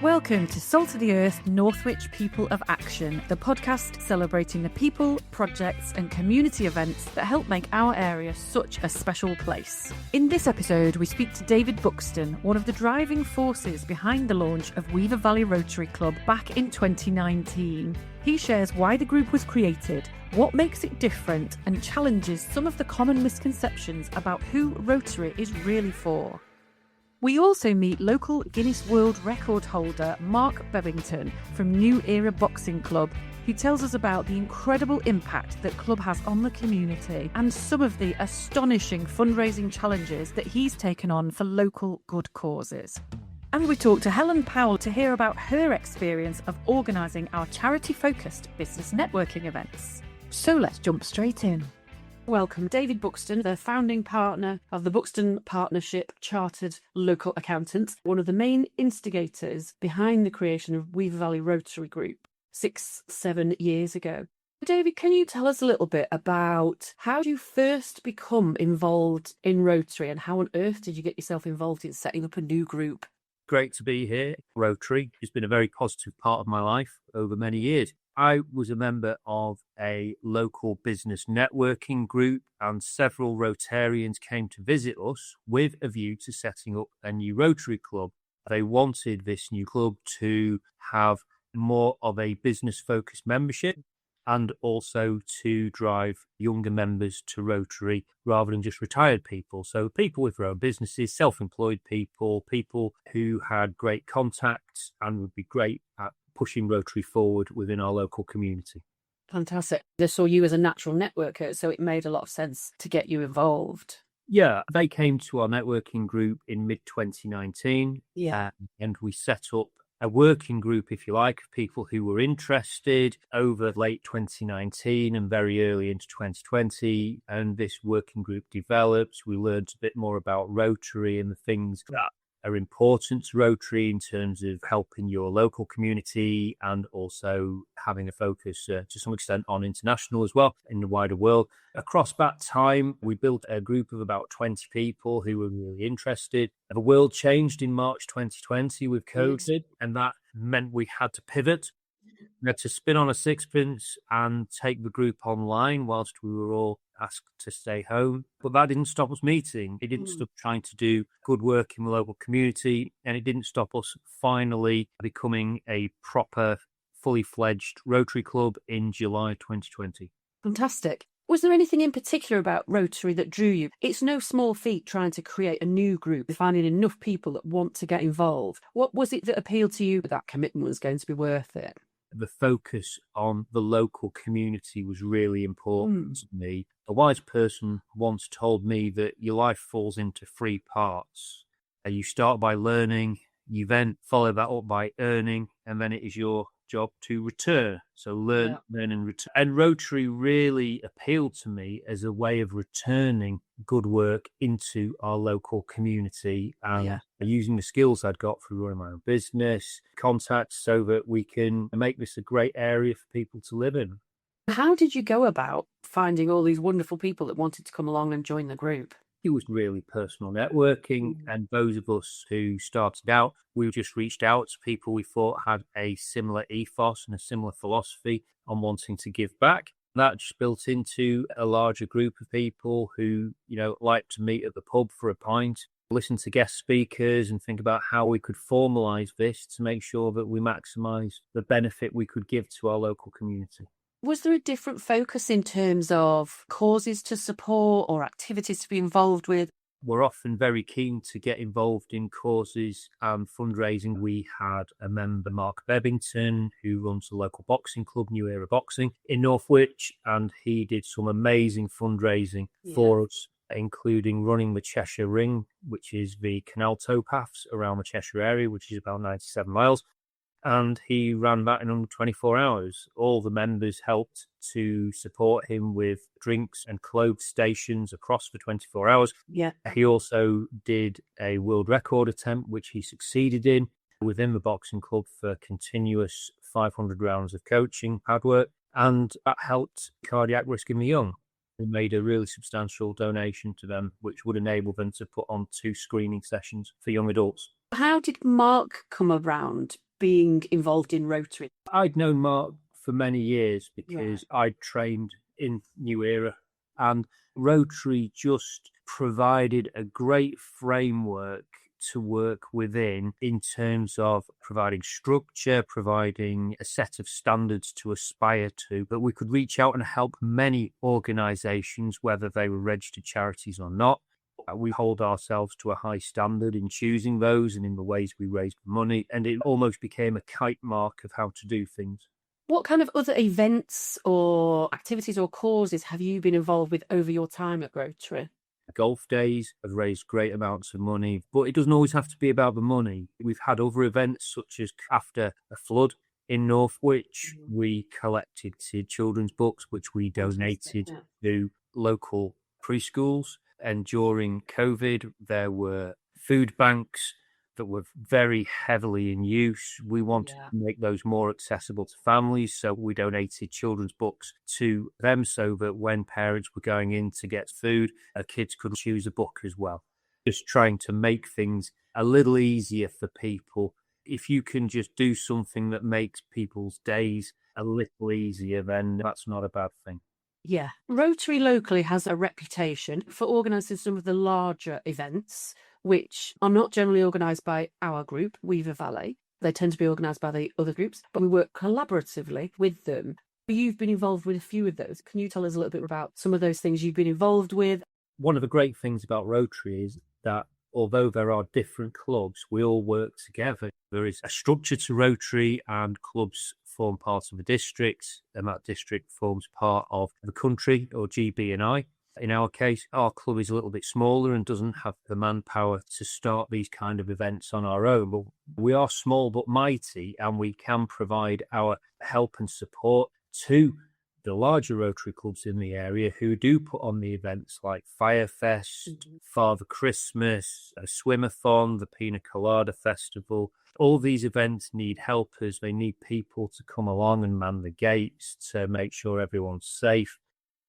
Welcome to Salt of the Earth, Northwich People of Action, the podcast celebrating the people, projects and community events that help make our area such a special place. In this episode, we speak to David Buxton, one of the driving forces behind the launch of Weaver Valley Rotary Club back in 2019. He shares why the group was created, what makes it different, and challenges some of the common misconceptions about who Rotary is really for. We also meet local Guinness World Record holder Mark Bebbington from new Era Boxing Club, who tells us about the incredible impact that club has on the community and some of the astonishing fundraising challenges that he's taken on for local good causes. And we talk to Helen Powell to hear about her experience of organising our charity-focused business networking events. So let's jump straight in. Welcome, David Buxton, the founding partner of the Buxton Partnership Chartered Local Accountant, one of the main instigators behind the creation of Weaver Valley Rotary Group 6-7 years ago. David, can you tell us a little bit about how you first become involved in Rotary and how on earth did you get yourself involved in setting up a new group? Great to be here. Rotary has been a very positive part of my life over many years. I was a member of a local business networking group, and several Rotarians came to visit us with a view to setting up a new Rotary club. They wanted this new club to have more of a business-focused membership and also to drive younger members to Rotary rather than just retired people. So people with their own businesses, self-employed people, people who had great contacts and would be great at pushing Rotary forward within our local community. Fantastic. They saw you as a natural networker, so it made a lot of sense to get you involved. Yeah, they came to our networking group in mid-2019 and we set up a working group, if you like, of people who were interested over late 2019 and very early into 2020. And this working group developed. We learned a bit more about Rotary and the things that are important to Rotary in terms of helping your local community and also having a focus to some extent on international as well in the wider world. Across that time, we built a group of about 20 people who were really interested. The world changed in March 2020 with COVID, and that meant we had to pivot. We had to spin on a sixpence and take the group online whilst we were all asked to stay home. But that didn't stop us meeting. It didn't stop trying to do good work in the local community. And it didn't stop us finally becoming a proper, fully fledged Rotary Club in July 2020. Fantastic. Was there anything in particular about Rotary that drew you? It's no small feat trying to create a new group, finding enough people that want to get involved. What was it that appealed to you that commitment was going to be worth it? The focus on the local community was really important to me. A wise person once told me that your life falls into three parts. You start by learning, you then follow that up by earning, and then it is your job to return. So learn and return. And Rotary really appealed to me as a way of returning good work into our local community and using the skills I'd got through running my own business, contacts, so that we can make this a great area for people to live in. How did you go about finding all these wonderful people that wanted to come along and join the group? It was really personal networking, and those of us who started out, we just reached out to people we thought had a similar ethos and a similar philosophy on wanting to give back. That just built into a larger group of people who, like to meet at the pub for a pint, listen to guest speakers and think about how we could formalise this to make sure that we maximise the benefit we could give to our local community. Was there a different focus in terms of causes to support or activities to be involved with? We're often very keen to get involved in causes and fundraising. We had a member, Mark Bebbington, who runs the local boxing club, New Era Boxing, in Northwich, and he did some amazing fundraising for us, including running the Cheshire Ring, which is the canal towpaths around the Cheshire area, which is about 97 miles. And he ran that in under 24 hours. All the members helped to support him with drinks and clothes stations across the 24 hours. He also did a world record attempt, which he succeeded in within the boxing club for continuous 500 rounds of coaching, padwork, and that helped cardiac risk in the young. We made a really substantial donation to them, which would enable them to put on 2 screening sessions for young adults. How did Mark come around being involved in Rotary? I'd known Mark for many years because I'd trained in New Era, and Rotary just provided a great framework to work within in terms of providing structure, providing a set of standards to aspire to. But we could reach out and help many organisations, whether they were registered charities or not. We hold ourselves to a high standard in choosing those and in the ways we raise money, and it almost became a kite mark of how to do things. What kind of other events or activities or causes have you been involved with over your time at Rotary? Golf days have raised great amounts of money, but it doesn't always have to be about the money. We've had other events, such as after a flood in Northwich, we collected children's books, which we donated to local preschools. And during COVID, there were food banks that were very heavily in use. We wanted to make those more accessible to families, so we donated children's books to them so that when parents were going in to get food, kids could choose a book as well. Just trying to make things a little easier for people. If you can just do something that makes people's days a little easier, then that's not a bad thing. Yeah. Rotary locally has a reputation for organising some of the larger events, which are not generally organised by our group, Weaver Valley. They tend to be organised by the other groups, but we work collaboratively with them. You've been involved with a few of those. Can you tell us a little bit about some of those things you've been involved with? One of the great things about Rotary is that although there are different clubs, we all work together. There is a structure to Rotary, and clubs form part of a district, and that district forms part of the country, or GB&I. In our case, our club is a little bit smaller and doesn't have the manpower to start these kind of events on our own. But we are small but mighty, and we can provide our help and support to the larger Rotary clubs in the area who do put on the events like Firefest, Father Christmas, a Swimathon, the Pina Colada Festival. All these events need helpers. They need people to come along and man the gates to make sure everyone's safe.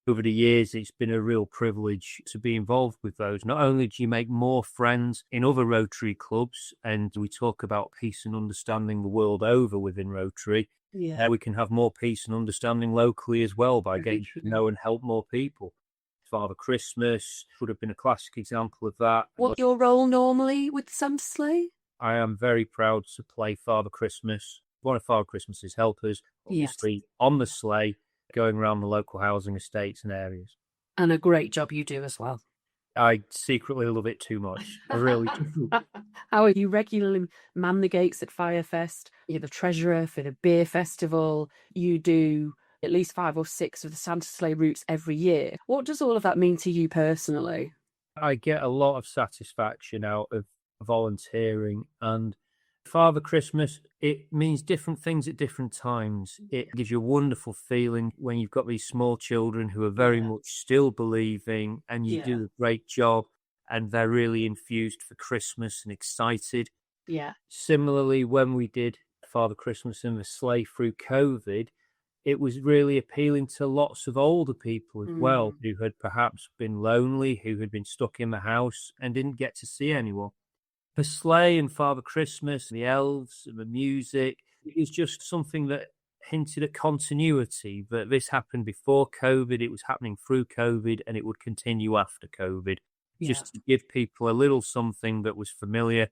Over the years, it's been a real privilege to be involved with those. Not only do you make more friends in other Rotary clubs, and we talk about peace and understanding the world over within Rotary, we can have more peace and understanding locally as well by getting to know and help more people. Father Christmas would have been a classic example of that. What's your role normally with some sleigh? I am very proud to play Father Christmas. One of Father Christmas's helpers, obviously on the sleigh, going around the local housing estates and areas. And a great job you do as well. I secretly love it too much. I really do. How you regularly man the gates at Firefest. You're the treasurer for the beer festival. You do at least 5 or 6 of the Santa sleigh routes every year. What does all of that mean to you personally? I get a lot of satisfaction out of volunteering, and Father Christmas, it means different things at different times. It gives you a wonderful feeling when you've got these small children who are very much still believing, and you do a great job, and they're really infused for Christmas and excited. Yeah. Similarly, when we did Father Christmas in the sleigh through COVID, it was really appealing to lots of older people as well, who had perhaps been lonely, who had been stuck in the house and didn't get to see anyone. The sleigh and Father Christmas, the elves and the music, is just something that hinted at continuity, that this happened before COVID, it was happening through COVID, and it would continue after COVID. Just to give people a little something that was familiar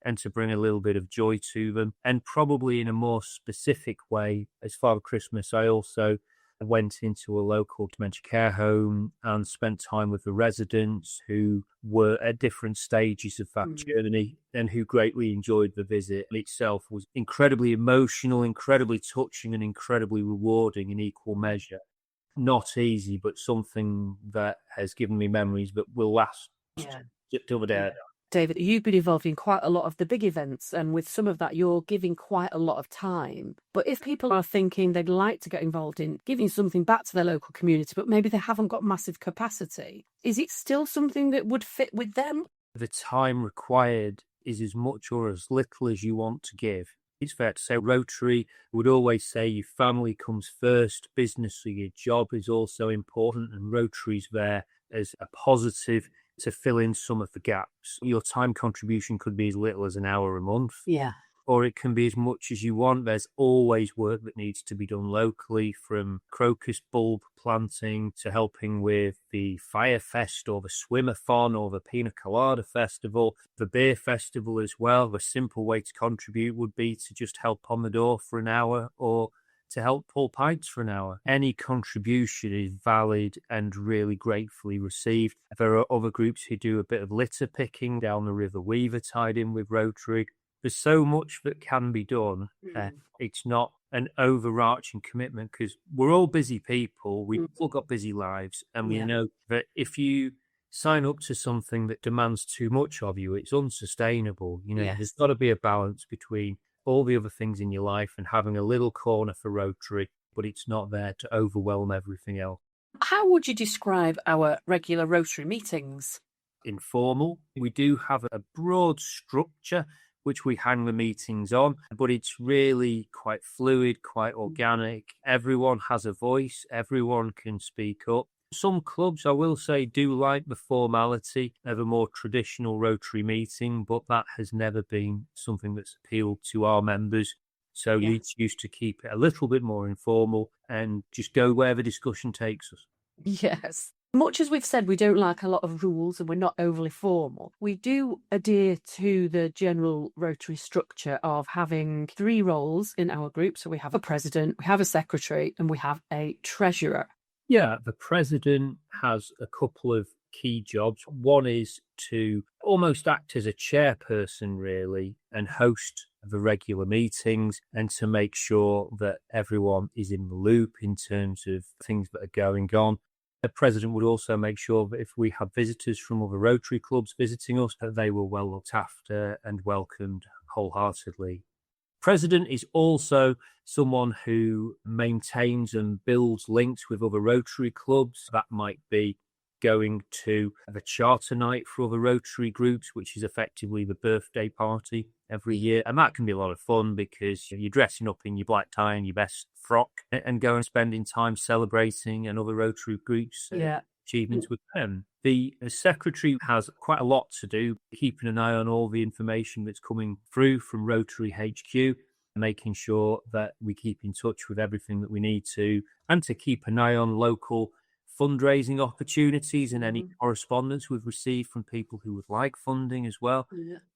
and to bring a little bit of joy to them. And probably in a more specific way, as Father Christmas, I also went into a local dementia care home and spent time with the residents who were at different stages of that journey and who greatly enjoyed the visit. Itself was incredibly emotional, incredibly touching, and incredibly rewarding in equal measure. Not easy, but something that has given me memories that will last till the day I die. David, you've been involved in quite a lot of the big events, and with some of that, you're giving quite a lot of time. But if people are thinking they'd like to get involved in giving something back to their local community, but maybe they haven't got massive capacity, is it still something that would fit with them? The time required is as much or as little as you want to give. It's fair to say Rotary would always say your family comes first, business or your job is also important, and Rotary's there as a positive to fill in some of the gaps. Your time contribution could be as little as an hour a month. Yeah. or it can be as much as you want. There's always work that needs to be done locally, from crocus bulb planting to helping with the Fire Fest or the Swim-a-thon or the Pina Colada Festival, the Beer Festival as well. The simple way to contribute would be to just help on the door for an hour or to help pull pints for an hour. Any contribution is valid and really gratefully received. There are other groups who do a bit of litter picking down the River Weaver tied in with Rotary. There's so much that can be done. It's not an overarching commitment because we're all busy people. We've all got busy lives. And we know that if you sign up to something that demands too much of you, it's unsustainable. There's got to be a balance between all the other things in your life and having a little corner for Rotary, but it's not there to overwhelm everything else. How would you describe our regular Rotary meetings? Informal. We do have a broad structure which we hang the meetings on, but it's really quite fluid, quite organic. Everyone has a voice, everyone can speak up. Some clubs, I will say, do like the formality of a more traditional Rotary meeting, but that has never been something that's appealed to our members. So we used to keep it a little bit more informal and just go where the discussion takes us. Yes. Much as we've said we don't like a lot of rules and we're not overly formal, we do adhere to the general Rotary structure of having 3 roles in our group. So we have a president, we have a secretary, and we have a treasurer. Yeah, the president has a couple of key jobs. One is to almost act as a chairperson, really, and host the regular meetings and to make sure that everyone is in the loop in terms of things that are going on. The president would also make sure that if we have visitors from other Rotary clubs visiting us, that they were well looked after and welcomed wholeheartedly. President is also someone who maintains and builds links with other Rotary clubs. That might be going to the charter night for other Rotary groups, which is effectively the birthday party every year. And that can be a lot of fun because you're dressing up in your black tie and your best frock and going and spending time celebrating another Rotary group's achievements with them. The secretary has quite a lot to do, keeping an eye on all the information that's coming through from Rotary HQ, making sure that we keep in touch with everything that we need to, and to keep an eye on local fundraising opportunities and any correspondence we've received from people who would like funding as well.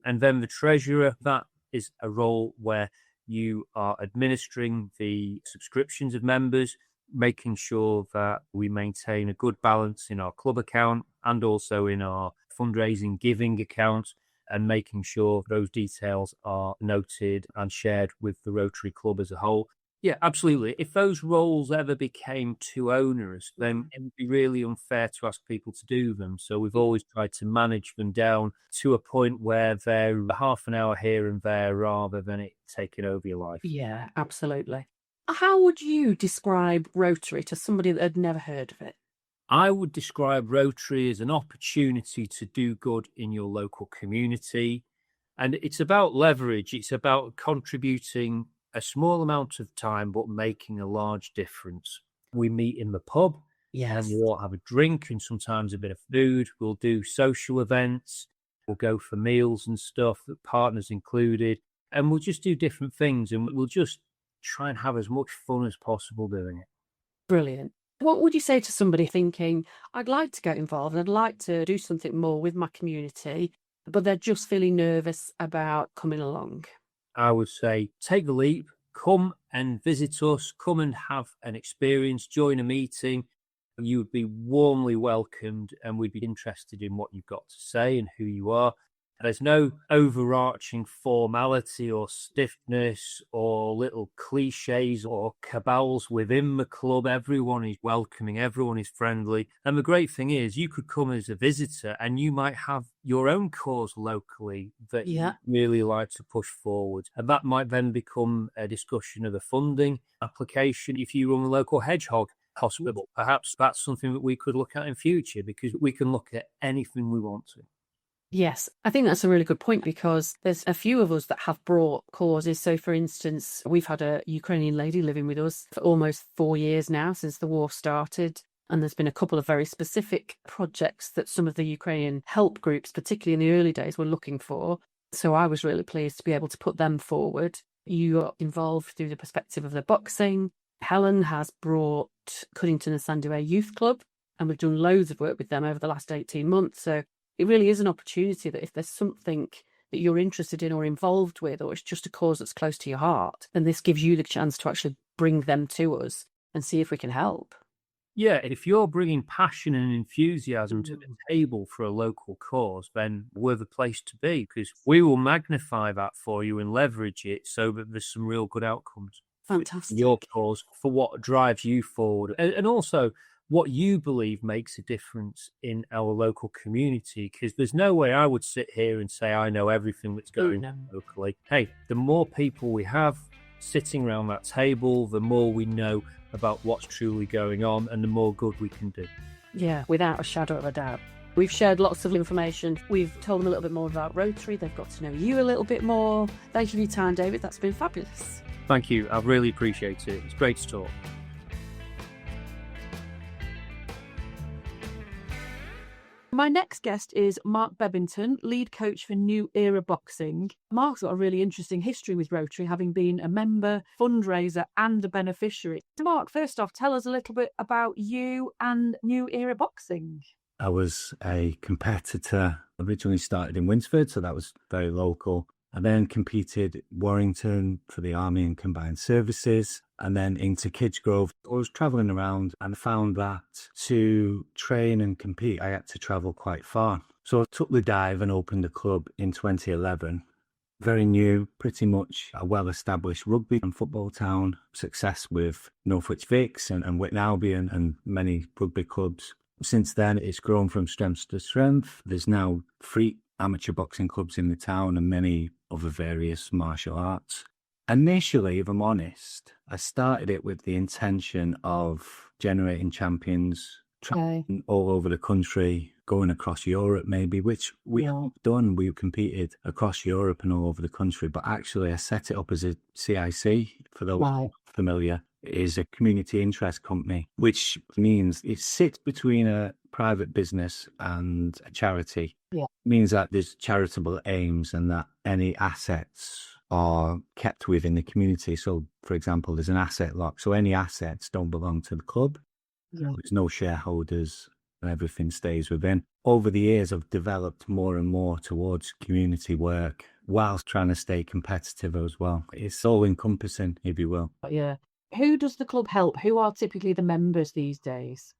And then the treasurer, that is a role where you are administering the subscriptions of members, making sure that we maintain a good balance in our club account and also in our fundraising giving account, and making sure those details are noted and shared with the Rotary Club as a whole. Yeah, absolutely. If those roles ever became too onerous, then it would be really unfair to ask people to do them. So we've always tried to manage them down to a point where they're half an hour here and there rather than it taking over your life. Yeah, absolutely. How would you describe Rotary to somebody that had never heard of it? I would describe Rotary as an opportunity to do good in your local community. And it's about leverage. It's about contributing a small amount of time, but making a large difference. We meet in the pub, and we'll all have a drink and sometimes a bit of food. We'll do social events. We'll go for meals and stuff, partners included. And we'll just do different things, and we'll just try and have as much fun as possible doing it. Brilliant. What would you say to somebody thinking, I'd like to get involved, I'd like to do something more with my community, but they're just feeling nervous about coming along? I would say take the leap, come and visit us, come and have an experience, join a meeting. You would be warmly welcomed and we'd be interested in what you've got to say and who you are. There's no overarching formality or stiffness or little cliches or cabals within the club. Everyone is welcoming, everyone is friendly. And the great thing is you could come as a visitor and you might have your own cause locally that you really like to push forward. And that might then become a discussion of a funding application if you run a local hedgehog hospital. Perhaps that's something that we could look at in future because we can look at anything we want to. Yes, I think that's a really good point because there's a few of us that have brought causes. So, for instance, we've had a Ukrainian lady living with us for almost 4 years now since the war started. And there's been a couple of very specific projects that some of the Ukrainian help groups, particularly in the early days, were looking for. So I was really pleased to be able to put them forward. You got involved through the perspective of the boxing. Helen has brought Cuddington and Sandyway Youth Club, and we've done loads of work with them over the last 18 months. So it really is an opportunity that if there's something that you're interested in or involved with, or it's just a cause that's close to your heart, then this gives you the chance to actually bring them to us and see if we can help. Yeah, if you're bringing passion and enthusiasm to the table for a local cause, then we're the place to be, because we will magnify that for you and leverage it so that there's some real good outcomes. Fantastic. Your cause, for what drives you forward, and also what you believe makes a difference in our local community, because there's no way I would sit here and say I know everything that's going on locally. Hey, the more people we have sitting around that table, the more we know about what's truly going on and the more good we can do. Yeah, without a shadow of a doubt. We've shared lots of information. We've told them a little bit more about Rotary. They've got to know you a little bit more. Thank you for your time, David. That's been fabulous. Thank you. I really appreciate it. It's great to talk. My next guest is Mark Bebbington, lead coach for New Era Boxing. Mark's got a really interesting history with Rotary, having been a member, fundraiser and a beneficiary. So Mark, first off, tell us a little bit about you and New Era Boxing. I was a competitor, originally started in Winsford, so that was very local. I then competed Warrington for the Army and Combined Services, and then into Kidsgrove. I was travelling around and found that to train and compete, I had to travel quite far. So I took the dive and opened a club in 2011. Very new, pretty much a well-established rugby and football town, success with Northwich Vics and Witton Albion and many rugby clubs. Since then, it's grown from strength to strength. There's now 3 amateur boxing clubs in the town and many other various martial arts. Initially, if I'm honest, I started it with the intention of generating champions, traveling all over the country, going across Europe maybe, which we have done. We competed across Europe and all over the country, but actually I set it up as a CIC, for those familiar. It is a community interest company, which means it sits between a private business and a charity. It means that there's charitable aims and that any assets are kept within the community. So, for example, there's an asset lock. So any assets don't belong to the club. There's no shareholders and everything stays within. Over the years, I've developed more and more towards community work whilst trying to stay competitive as well. It's all encompassing, if you will. Yeah. Who does the club help? Who are typically the members these days?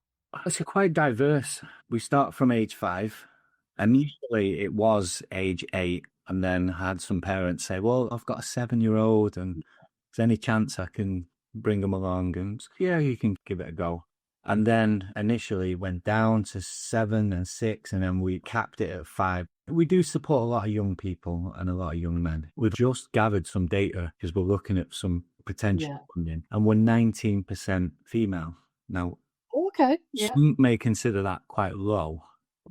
It's quite diverse. We start from age 5. Initially, it was age 8, and then had some parents say, well, I've got a 7-year-old, and is there any chance I can bring them along? And yeah, you can give it a go. And then initially went down to 7 and 6, and then we capped it at 5. We do support a lot of young people and a lot of young men. We've just gathered some data because we're looking at some potential funding, and we're 19% female. Now, some may consider that quite low.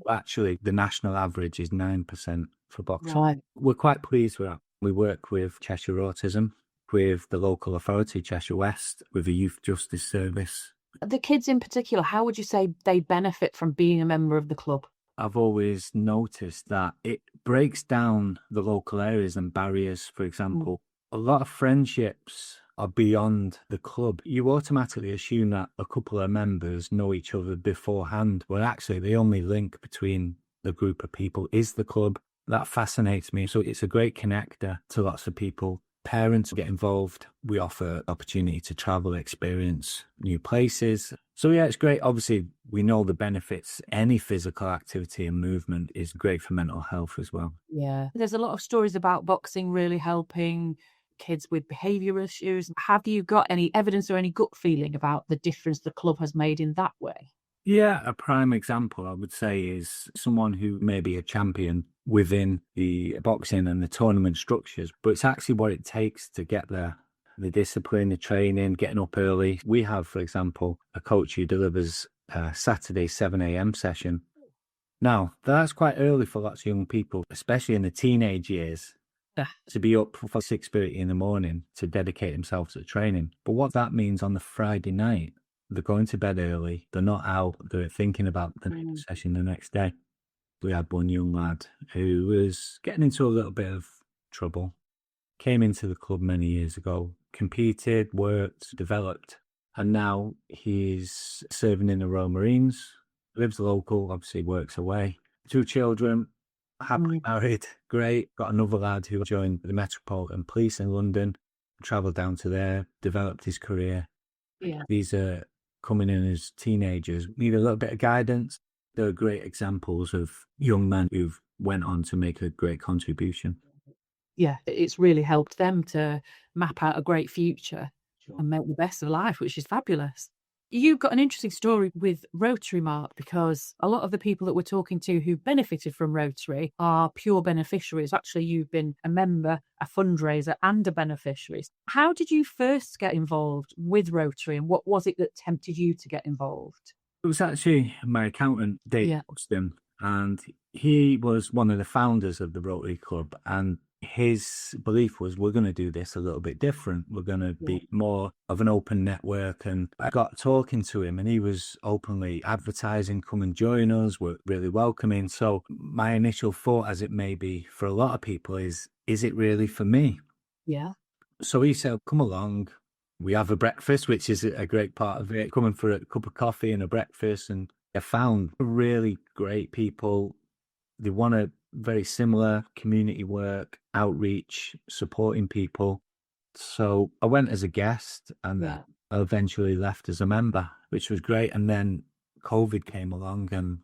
Actually, the national average is 9% for boxing. We're quite pleased with that. We work with Cheshire Autism, with the local authority, Cheshire West, with the Youth Justice Service. The kids in particular, how would you say they benefit from being a member of the club? I've always noticed that it breaks down the local areas and barriers. For example, a lot of friendships are beyond the club. You automatically assume that a couple of members know each other beforehand, but actually the only link between the group of people is the club. That fascinates me. So it's a great connector to lots of people. Parents get involved. We offer opportunity to travel, experience new places. So yeah, it's great. Obviously, we know the benefits. Any physical activity and movement is great for mental health as well. Yeah. There's a lot of stories about boxing really helping kids with behavioural issues. Have you got any evidence or any gut feeling about the difference the club has made in that way? Yeah, a prime example I would say is someone who may be a champion within the boxing and the tournament structures, but it's actually what it takes to get there. The discipline, the training, getting up early. We have, for example, a coach who delivers a Saturday 7 a.m. session. Now, that's quite early for lots of young people, especially in the teenage years, to be up for 6:30 in the morning to dedicate themselves to training. But what that means on the Friday night, they're going to bed early, they're not out, they're thinking about the next session the next day. We had one young lad who was getting into a little bit of trouble, came into the club many years ago, competed, worked, developed, and now he's serving in the Royal Marines, lives local, obviously works away. 2 children, happily married, great. Got another lad who joined the Metropolitan Police in London, travelled down to there, developed his career. Yeah. These are coming in as teenagers, need a little bit of guidance. They're great examples of young men who've went on to make a great contribution. Yeah, it's really helped them to map out a great future and make the best of life, which is fabulous. You've got an interesting story with Rotary, Mark, because a lot of the people that we're talking to who benefited from Rotary are pure beneficiaries. Actually, you've been a member, a fundraiser and a beneficiary. How did you first get involved with Rotary and what was it that tempted you to get involved? It was actually my accountant, Dave Buxton, and he was one of the founders of the Rotary Club, and his belief was, we're going to do this a little bit different. We're going to be more of an open network. And I got talking to him and he was openly advertising, come and join us. We're really welcoming. So my initial thought, as it may be for a lot of people, is it really for me? Yeah. So he said, come along. We have a breakfast, which is a great part of it. Coming for a cup of coffee and a breakfast. And I found really great people. They want a very similar community work, outreach, supporting people. So I went as a guest and I eventually left as a member, which was great. And then COVID came along and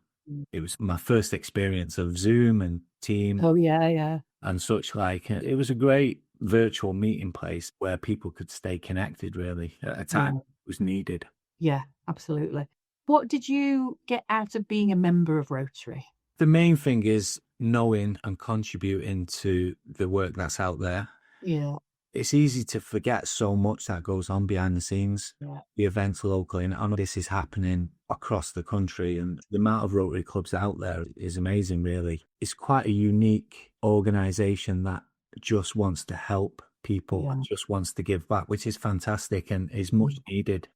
it was my first experience of Zoom and Team. Oh, yeah. And such like. It was a great virtual meeting place where people could stay connected really at a time it was needed. Yeah, absolutely. What did you get out of being a member of Rotary? The main thing is knowing and contributing to the work that's out there. Yeah. It's easy to forget so much that goes on behind the scenes. Yeah. The events locally, and I know this is happening across the country, and the amount of Rotary clubs out there is amazing, really. It's quite a unique organisation that just wants to help people and just wants to give back, which is fantastic and is much needed.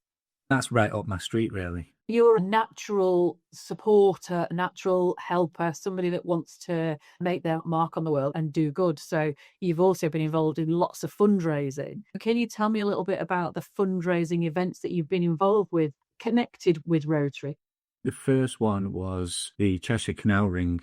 That's right up my street, really. You're a natural supporter, a natural helper, somebody that wants to make their mark on the world and do good. So you've also been involved in lots of fundraising. Can you tell me a little bit about the fundraising events that you've been involved with, connected with Rotary? The first one was the Cheshire Canal Ring.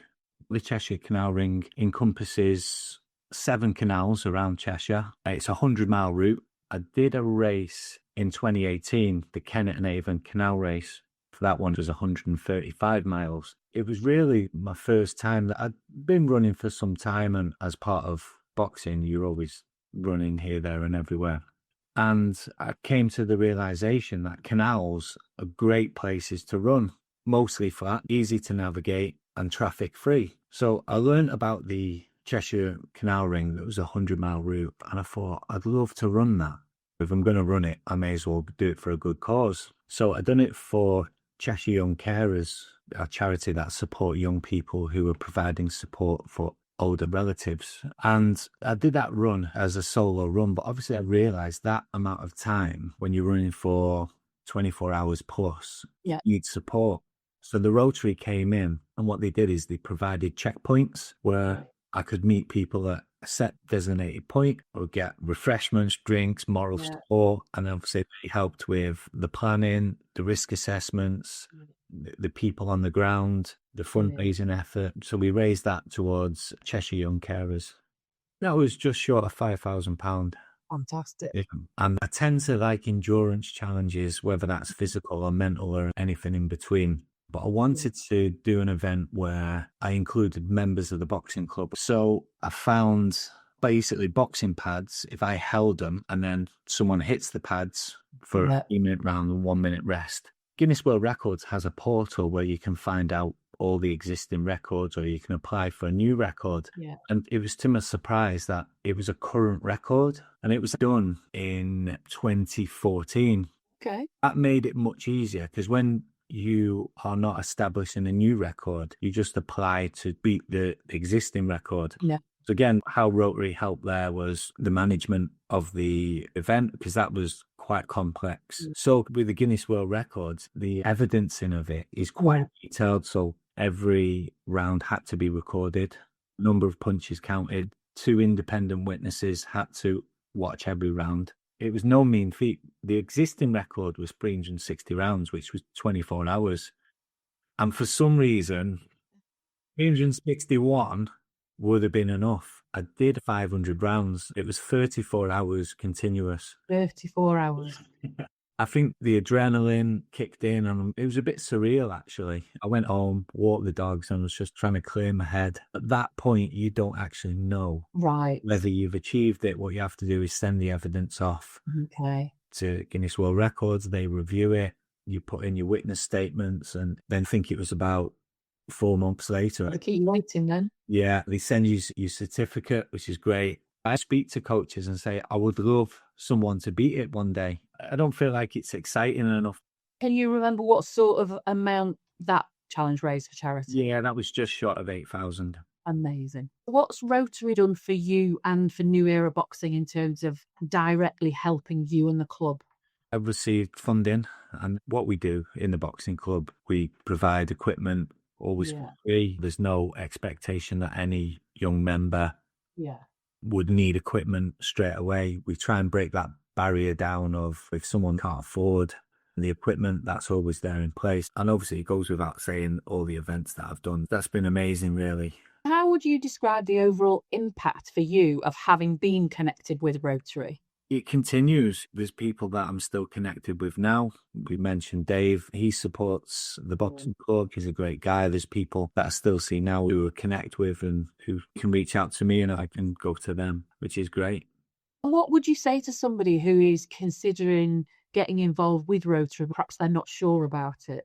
The Cheshire Canal Ring encompasses 7 canals around Cheshire. It's a 100-mile route. I did a race in 2018, the Kennet and Avon Canal Race. For that one, it was 135 miles. It was really my first time. That I'd been running for some time, and as part of boxing, you're always running here, there and everywhere. And I came to the realization that canals are great places to run, mostly flat, easy to navigate and traffic free. So I learned about the Cheshire Canal Ring. That was a 100-mile route, and I thought I'd love to run that. If I'm going to run it, I may as well do it for a good cause. So I done it for Cheshire Young Carers, a charity that support young people who are providing support for older relatives. And I did that run as a solo run, but obviously I realised that amount of time when you're running for 24 hours plus, you need support. So the Rotary came in, and what they did is they provided checkpoints where I could meet people at a set designated point or get refreshments, drinks, moral support. And obviously they helped with the planning, the risk assessments, the people on the ground, the fundraising effort. So we raised that towards Cheshire Young Carers. That was just short of £5,000. Fantastic. And I tend to like endurance challenges, whether that's physical or mental or anything in between. But I wanted to do an event where I included members of the boxing club. So I found basically boxing pads, if I held them and then someone hits the pads for a 3-minute round and 1 minute rest. Guinness World Records has a portal where you can find out all the existing records, or you can apply for a new record. And it was to my surprise that it was a current record, and it was done in 2014. Okay. That made it much easier, because when you are not establishing a new record, you just apply to beat the existing record. So again, how Rotary helped there was the management of the event, because that was quite complex. So with the Guinness World Records, the evidencing of it is quite detailed. So Every round had to be recorded, number of punches counted, 2 independent witnesses had to watch every round. It was no mean feat. The existing record was 360 rounds, which was 24 hours. And for some reason, 361 would have been enough. I did 500 rounds. It was 34 hours continuous. 34 hours. I think the adrenaline kicked in and it was a bit surreal, actually. I went home, walked the dogs, and was just trying to clear my head. At that point, you don't actually know whether you've achieved it. What you have to do is send the evidence off to Guinness World Records. They review it. You put in your witness statements, and then I think it was about 4 months later. They keep waiting then. Yeah, they send you your certificate, which is great. I speak to coaches and say, I would love someone to beat it one day. I don't feel like it's exciting enough. Can you remember what sort of amount that challenge raised for charity? Yeah, that was just short of 8,000. Amazing. What's Rotary done for you and for New Era Boxing in terms of directly helping you and the club? I've received funding, and what we do in the boxing club, we provide equipment always for free. There's no expectation that any young member would need equipment straight away. We try and break that barrier down of if someone can't afford the equipment, that's always there in place. And obviously it goes without saying all the events that I've done. That's been amazing, really. How would you describe the overall impact for you of having been connected with Rotary? It continues. There's people that I'm still connected with now. We mentioned Dave. He supports the Boxing Club. He's a great guy. There's people that I still see now who I connect with and who can reach out to me and I can go to them, which is great. What would you say to somebody who is considering getting involved with Rotary, perhaps they're not sure about it?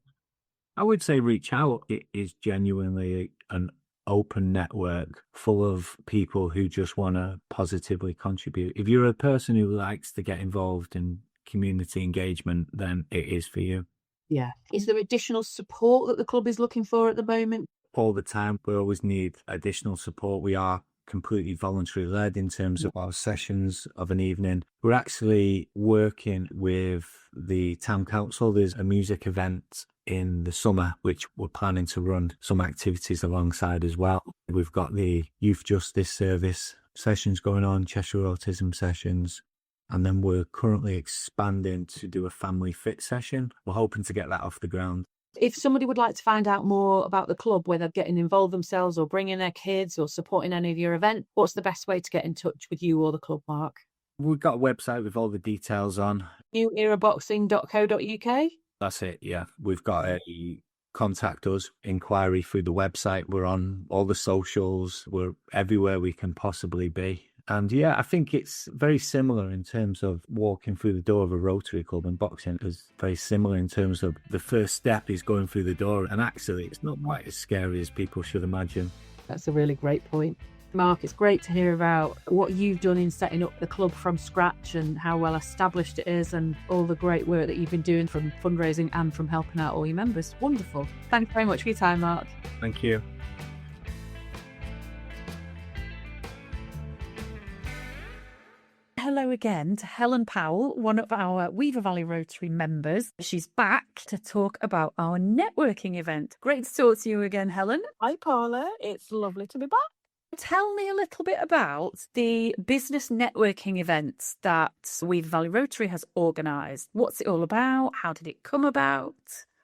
I would say reach out. It is genuinely an open network full of people who just want to positively contribute. If you're a person who likes to get involved in community engagement, then it is for you. Yeah. Is there additional support that the club is looking for at the moment? All the time. We always need additional support. We are completely voluntary led in terms of our sessions of an evening. We're actually working with the town council. There's a music event in the summer, which we're planning to run some activities alongside as well. We've got the Youth Justice Service sessions going on, Cheshire Autism sessions, and then we're currently expanding to do a family fit session. We're hoping to get that off the ground. If somebody would like to find out more about the club, whether getting involved themselves or bringing their kids or supporting any of your events, what's the best way to get in touch with you or the club, Mark? We've got a website with all the details on. neweraboxing.co.uk? That's it, yeah. We've got a contact us inquiry through the website. We're on all the socials. We're everywhere we can possibly be. And yeah, I think it's very similar in terms of walking through the door of a Rotary club, and boxing is very similar in terms of the first step is going through the door. And actually, it's not quite as scary as people should imagine. That's a really great point. Mark, it's great to hear about what you've done in setting up the club from scratch and how well established it is and all the great work that you've been doing from fundraising and from helping out all your members. Wonderful. Thanks very much for your time, Mark. Thank you. Hello again to Helen Powell, one of our Weaver Valley Rotary members. She's back to talk about our networking event. Great to talk to you again, Helen. Hi, Paula. It's lovely to be back. Tell me a little bit about the business networking events that Weaver Valley Rotary has organised. What's it all about? How did it come about?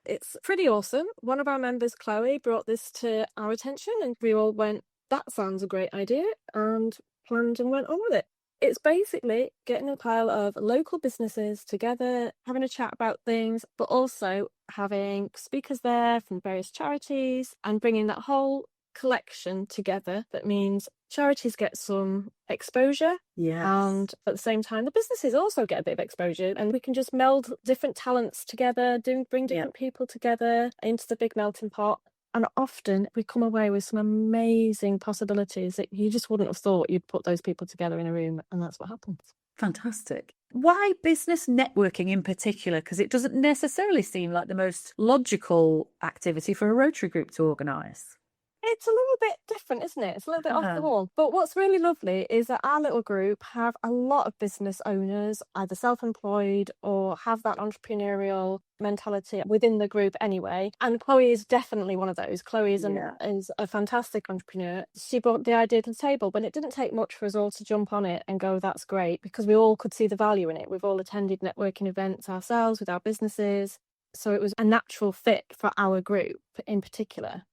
It's pretty awesome. One of our members, Chloe, brought this to our attention and we all went, that sounds a great idea, and planned and went on with it. It's basically getting a pile of local businesses together, having a chat about things, but also having speakers there from various charities and bringing that whole collection together. That means charities get some exposure, and at the same time the businesses also get a bit of exposure, and we can just meld different talents together, bring different people together into the big melting pot. And often we come away with some amazing possibilities that you just wouldn't have thought you'd put those people together in a room, and that's what happens. Fantastic. Why business networking in particular? Because it doesn't necessarily seem like the most logical activity for a Rotary group to organise. It's a little bit different, isn't it? It's a little bit off the wall. But what's really lovely is that our little group have a lot of business owners, either self-employed or have that entrepreneurial mentality within the group anyway. And Chloe is definitely one of those. Chloe is a fantastic entrepreneur. She brought the idea to the table, but it didn't take much for us all to jump on it and go, that's great, because we all could see the value in it. We've all attended networking events ourselves with our businesses. So it was a natural fit for our group in particular.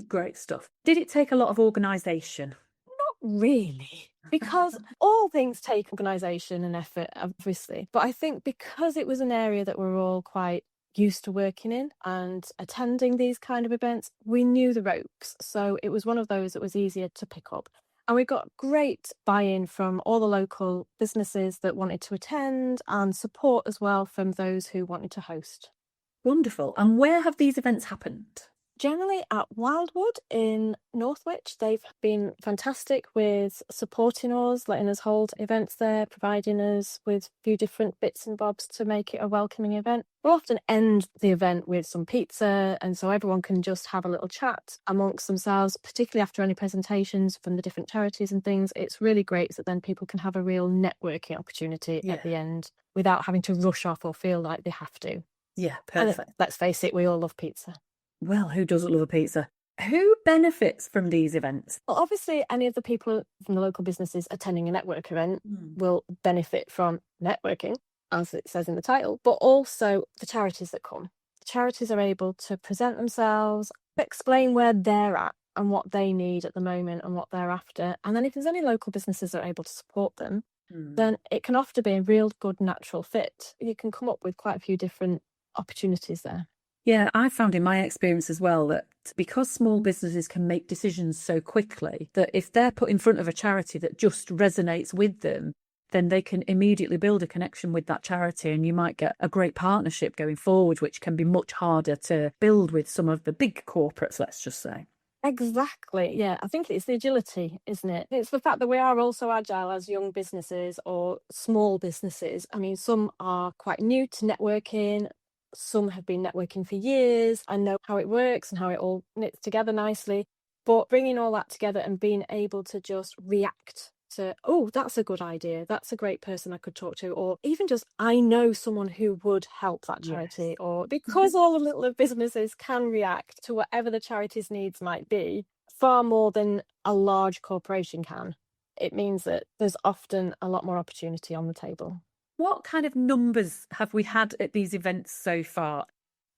Great stuff. Did it take a lot of organisation? Not really, because all things take organisation and effort, obviously. But I think because it was an area that we're all quite used to working in and attending these kind of events, we knew the ropes. So it was one of those that was easier to pick up. And we got great buy-in from all the local businesses that wanted to attend and support as well from those who wanted to host. Wonderful. And where have these events happened? Generally at Wildwood in Northwich. They've been fantastic with supporting us, letting us hold events there, providing us with a few different bits and bobs to make it a welcoming event. We'll often end the event with some pizza, and so everyone can just have a little chat amongst themselves, particularly after any presentations from the different charities and things. It's really great so that then people can have a real networking opportunity at the end without having to rush off or feel like they have to. Yeah, perfect. And let's face it, we all love pizza. Well, who doesn't love a pizza? Who benefits from these events? Well, obviously, any of the people from the local businesses attending a network event will benefit from networking, as it says in the title, but also the charities that come. The charities are able to present themselves, explain where they're at and what they need at the moment and what they're after. And then if there's any local businesses that are able to support them, then it can often be a real good natural fit. You can come up with quite a few different opportunities there. Yeah, I found in my experience as well that because small businesses can make decisions so quickly, that if they're put in front of a charity that just resonates with them, then they can immediately build a connection with that charity, and you might get a great partnership going forward, which can be much harder to build with some of the big corporates, let's just say. Exactly. Yeah, I think it's the agility, isn't it? It's the fact that we are also agile as young businesses or small businesses. I mean, some are quite new to networking. Some have been networking for years and know how it works and how it all knits together nicely. But bringing all that together and being able to just react to, oh, that's a good idea. That's a great person I could talk to. Or even just, I know someone who would help that charity. Yes. Or because all the little businesses can react to whatever the charity's needs might be, far more than a large corporation can. It means that there's often a lot more opportunity on the table. What kind of numbers have we had at these events so far?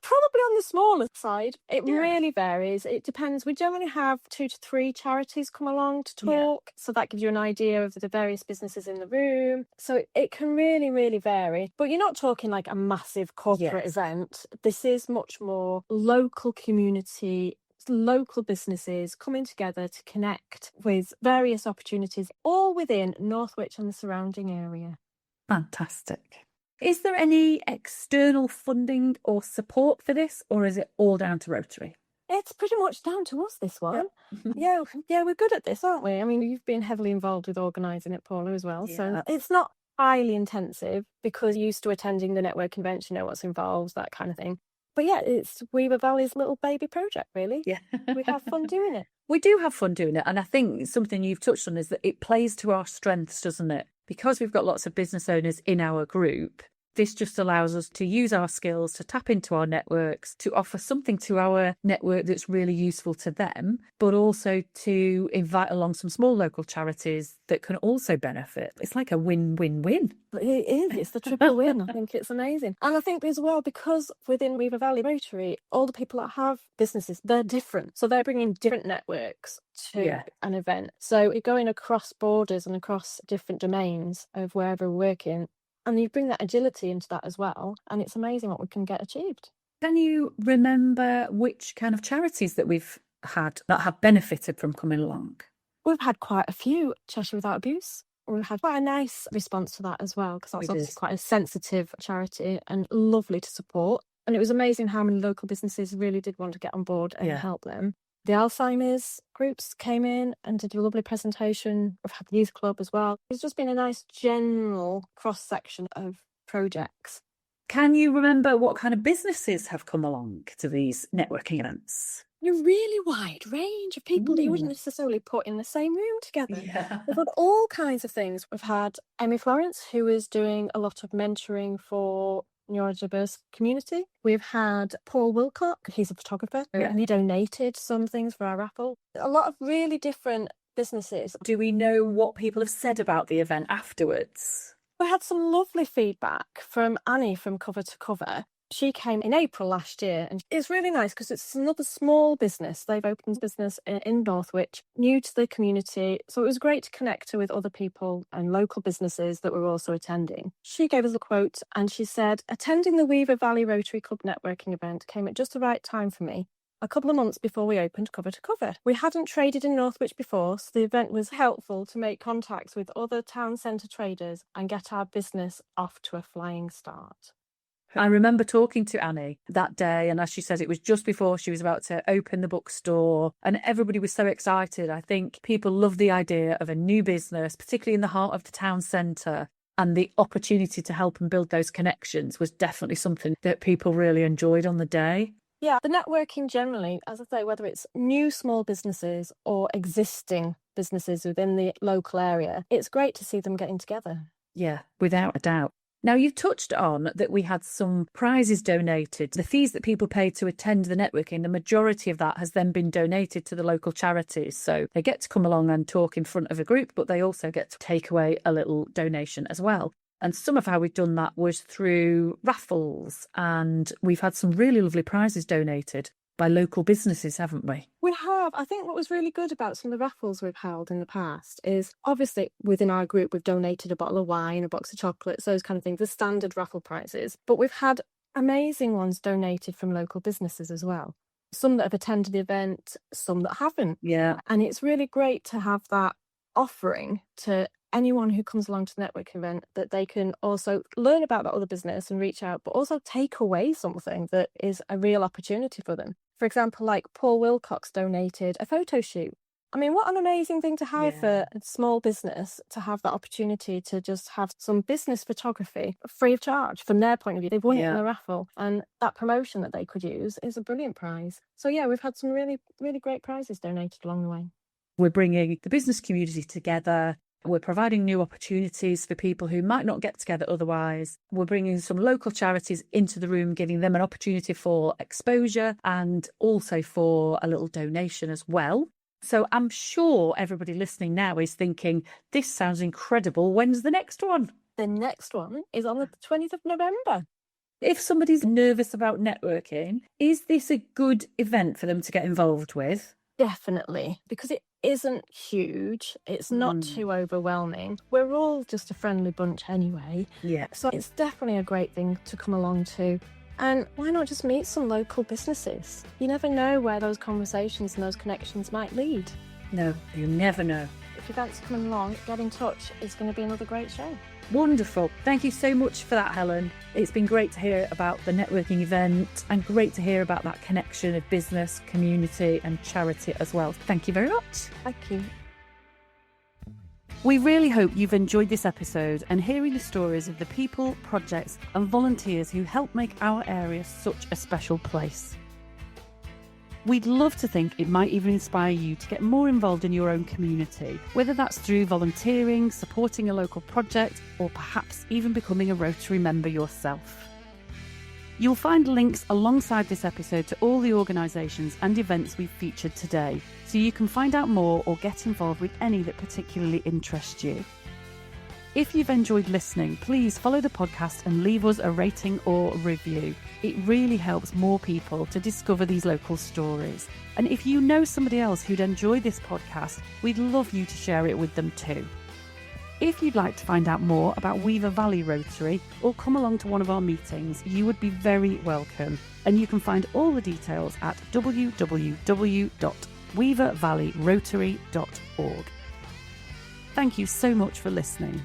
Probably on the smaller side. It really varies. It depends. We generally have 2 to 3 charities come along to talk. So that gives you an idea of the various businesses in the room. So it can really, really vary. But you're not talking like a massive corporate event. This is much more local community, local businesses coming together to connect with various opportunities, all within Northwich and the surrounding area. Fantastic. Is there any external funding or support for this, or is it all down to Rotary? It's pretty much down to us, this one. Yeah, we're good at this, aren't we? I mean, you've been heavily involved with organising it, Paula, as well. Yeah. So it's not highly intensive because you're used to attending the networking events, you know what's involved, that kind of thing. But yeah, it's Weaver Valley's little baby project, really. Yeah. We have fun doing it. We do have fun doing it. And I think something you've touched on is that it plays to our strengths, doesn't it? Because we've got lots of business owners in our group, this just allows us to use our skills, to tap into our networks, to offer something to our network that's really useful to them, but also to invite along some small local charities that can also benefit. It's like a win-win-win. It is. It's the triple win. I think it's amazing. And I think as well, because within Weaver Valley Rotary, all the people that have businesses, they're different. So they're bringing different networks to an event. So you're going across borders and across different domains of wherever we're working. And you bring that agility into that as well. And it's amazing what we can get achieved. Can you remember which kind of charities that we've had that have benefited from coming along? We've had quite a few. Cheshire Without Abuse. We've had quite a nice response to that as well, because that was obviously quite a sensitive charity and lovely to support. And it was amazing how many local businesses really did want to get on board and help them. The Alzheimer's groups came in and did a lovely presentation. We've had the youth club as well. It's just been a nice general cross-section of projects. Can you remember what kind of businesses have come along to these networking events? a really wide range of people that you wouldn't necessarily put in the same room together. Yeah. We've had all kinds of things. We've had Emmy Florence, who is doing a lot of mentoring for neurodiverse community. We've had Paul Wilcock, he's a photographer, and he donated some things for our raffle. A lot of really different businesses. Do we know what people have said about the event afterwards? We had some lovely feedback from Annie from Cover to Cover. She came in April last year, and it's really nice because it's another small business. They've opened business in Northwich, new to the community. So it was great to connect her with other people and local businesses that were also attending. She gave us a quote and she said, "Attending the Weaver Valley Rotary Club networking event came at just the right time for me. A couple of months before we opened Cover to Cover. We hadn't traded in Northwich before, so the event was helpful to make contacts with other town centre traders and get our business off to a flying start." I remember talking to Annie that day, and as she said, it was just before she was about to open the bookstore, and everybody was so excited. I think people love the idea of a new business, particularly in the heart of the town centre, and the opportunity to help and build those connections was definitely something that people really enjoyed on the day. Yeah, the networking generally, as I say, whether it's new small businesses or existing businesses within the local area, it's great to see them getting together. Yeah, without a doubt. Now, you've touched on that we had some prizes donated. The fees that people pay to attend the networking, the majority of that has then been donated to the local charities. So they get to come along and talk in front of a group, but they also get to take away a little donation as well. And some of how we've done that was through raffles. And we've had some really lovely prizes donated by local businesses, haven't we? We have. I think what was really good about some of the raffles we've held in the past is obviously within our group we've donated a bottle of wine, a box of chocolates, those kind of things, the standard raffle prizes. But we've had amazing ones donated from local businesses as well. Some that have attended the event, some that haven't. Yeah. And it's really great to have that offering to anyone who comes along to the networking event, that they can also learn about that other business and reach out, but also take away something that is a real opportunity for them. For example, like Paul Wilcox donated a photo shoot. I mean, what an amazing thing to have for a small business, to have that opportunity to just have some business photography free of charge from their point of view. They've won it in a raffle, and that promotion that they could use is a brilliant prize. So yeah, we've had some really, really great prizes donated along the way. We're bringing the business community together. We're providing new opportunities for people who might not get together otherwise. We're bringing some local charities into the room, giving them an opportunity for exposure and also for a little donation as well. So I'm sure everybody listening now is thinking, this sounds incredible. When's the next one? The next one is on the 20th of November. If somebody's nervous about networking, is this a good event for them to get involved with? Definitely, because it isn't huge. It's not too overwhelming. We're all just a friendly bunch anyway. Yeah. So it's definitely a great thing to come along to. And why not just meet some local businesses? You never know where those conversations and those connections might lead. No, you never know. If events coming along, get in touch. It's going to be another great show. Wonderful. Thank you so much for that, Helen. It's been great to hear about the networking event and great to hear about that connection of business, community and charity as well. Thank you very much. Thank you. We really hope you've enjoyed this episode and hearing the stories of the people, projects and volunteers who help make our area such a special place. We'd love to think it might even inspire you to get more involved in your own community, whether that's through volunteering, supporting a local project, or perhaps even becoming a Rotary member yourself. You'll find links alongside this episode to all the organisations and events we've featured today, so you can find out more or get involved with any that particularly interest you. If you've enjoyed listening, please follow the podcast and leave us a rating or review. It really helps more people to discover these local stories. And if you know somebody else who'd enjoy this podcast, we'd love you to share it with them too. If you'd like to find out more about Weaver Valley Rotary or come along to one of our meetings, you would be very welcome. And you can find all the details at www.weavervalleyrotary.org. Thank you so much for listening.